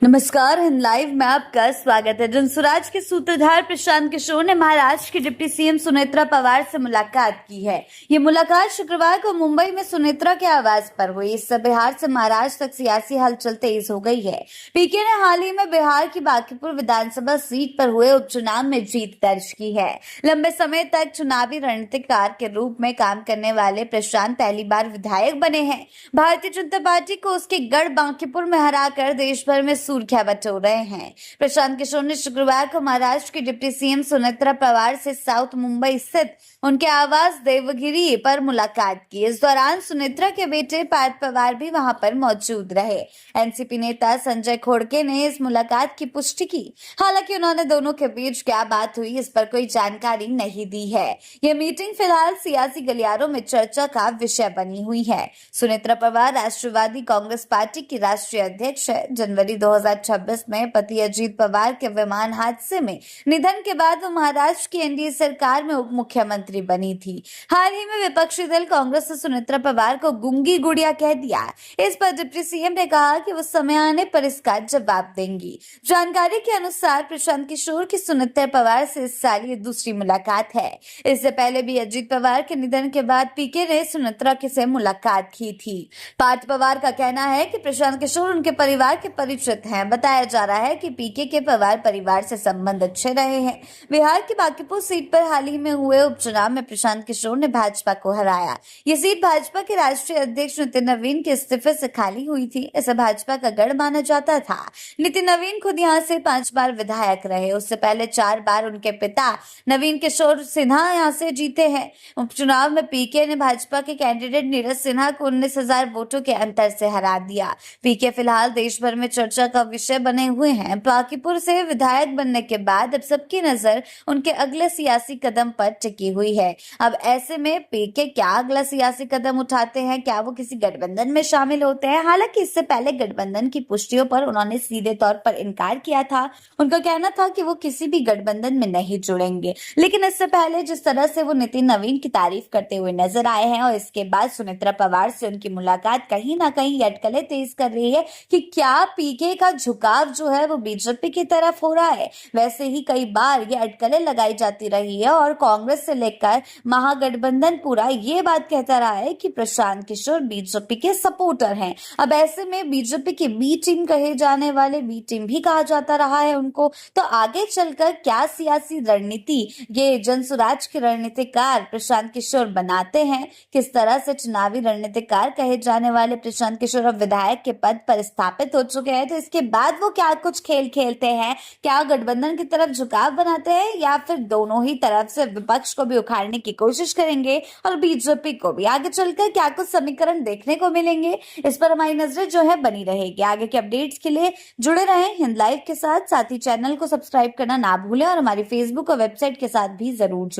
नमस्कार, हिंद लाइव में आपका स्वागत है। जनसुराज के सूत्रधार प्रशांत किशोर ने महाराष्ट्र की डिप्टी सीएम सुनेत्रा पवार से मुलाकात की है। ये मुलाकात शुक्रवार को मुंबई में सुनेत्रा के आवास पर हुई। इससे बिहार से महाराष्ट्र तक सियासी हलचल तेज हो गई है। पीके ने हाल ही में बिहार की बांकीपुर विधानसभा सीट पर हुए उपचुनाव में जीत दर्ज की है। लंबे समय तक चुनावी रणनीतिकार के रूप में काम करने वाले प्रशांत पहली बार विधायक बने हैं। भारतीय जनता पार्टी को उसके गढ़ बांकीपुर में हराकर देश भर में सुर्खियां बटोर रहे हैं। प्रशांत किशोर ने शुक्रवार को महाराष्ट्र की डिप्टी सीएम सुनेत्रा पवार से साउथ मुंबई स्थित उनके आवास देवगिरी पर मुलाकात की। इस दौरान सुनेत्रा के बेटे पार्थ पवार भी वहां पर मौजूद रहे। एनसीपी नेता संजय खोड़के ने इस मुलाकात की पुष्टि की। हालांकि उन्होंने दोनों के बीच क्या बात हुई इस पर कोई जानकारी नहीं दी है। यह मीटिंग फिलहाल सियासी गलियारों में चर्चा का विषय बनी हुई है। सुनेत्रा पवार राष्ट्रवादी कांग्रेस पार्टी की राष्ट्रीय अध्यक्ष है। जनवरी 2026 में पति अजीत पवार के विमान हादसे में निधन के बाद वो महाराष्ट्र की एनडीए सरकार में उप मुख्यमंत्री बनी थी। हाल ही में विपक्षी दल कांग्रेस ने सुनेत्रा पवार को गूंगी गुड़िया कह दिया। इस पर डिप्टी सीएम ने कहा कि वो समय आने पर इसका जवाब देंगी। जानकारी के अनुसार प्रशांत किशोर की सुनेत्रा पवार से इस साल ये दूसरी मुलाकात है। इससे पहले भी अजीत पवार के निधन के बाद पीके ने सुनेत्रा से मुलाकात की थी। पार्थ पवार का कहना है कि प्रशांत किशोर उनके परिवार के परिचित हैं। बताया जा रहा है कि पीके के पवार परिवार से संबंध अच्छे रहे हैं। बिहार की बांकीपुर सीट पर हाल ही में हुए उपचुनाव में प्रशांत किशोर ने भाजपा को हराया। ये सीट भाजपा के राष्ट्रीय अध्यक्ष नितिन नवीन के इस्तीफे से खाली हुई थी। इसे भाजपा का गढ़ माना जाता था। नितिन नवीन खुद यहाँ से 5 बार विधायक रहे। उससे पहले 4 बार उनके पिता नवीन किशोर सिन्हा यहाँ से जीते हैं। उपचुनाव में पीके ने भाजपा के कैंडिडेट नीरज सिन्हा को 19,000 वोटों के अंतर से हरा दिया। पीके फिलहाल देश भर में चर्चा का विषय बने हुए हैं। बांकीपुर से विधायक बनने के बाद अब सबकी नजर उनके अगले सियासी कदम पर टिकी हुई है। अब ऐसे में पीके क्या अगला सियासी कदम उठाते हैं? क्या वो किसी गठबंधन में शामिल होते हैं? हालांकि इससे पहले गठबंधन की पुष्टियों पर उन्होंने सीधे तौर पर इनकार किया था। उनका कहना था कि वो किसी भी गठबंधन में नहीं जुड़ेंगे। लेकिन इससे पहले जिस तरह से वो नितिन नवीन की तारीफ करते हुए नजर आए हैं और इसके बाद सुनेत्रा पवार से उनकी मुलाकात कहीं ना कहीं अटकलें तेज कर रही है कि क्या पीके का झुकाव जो है वो बीजेपी की तरफ हो रहा है। वैसे ही कई बार ये अटकलें लगाई जाती रही है और कांग्रेस से लेकर महागठबंधन पूरा ये बात कहता रहा है कि प्रशांत किशोर बीजेपी के सपोर्टर हैं। अब ऐसे में बीजेपी की बी टीम कहे जाने वाले बी टीम भी कहा जाता रहा है उनको। तो आगे चलकर क्या सियासी रणनीति ये जनसुराज के रणनीतिकार प्रशांत किशोर बनाते हैं? किस तरह से चुनावी रणनीतिकार कहे जाने वाले प्रशांत किशोर अब विधायक के पद पर स्थापित हो चुके हैं, तो इसके बाद वो क्या कुछ खेल खेलते हैं? क्या गठबंधन की तरफ झुकाव बनाते हैं या फिर दोनों ही तरफ से विपक्ष को भी उखाड़ने की कोशिश करेंगे और बीजेपी को भी? आगे चलकर क्या कुछ समीकरण देखने को मिलेंगे, इस पर हमारी नजरें जो है बनी रहेगी। आगे के अपडेट्स के लिए जुड़े रहें हिंद लाइव के साथ ही चैनल को सब्सक्राइब करना ना भूलें और हमारी फेसबुक और वेबसाइट के साथ भी जरूर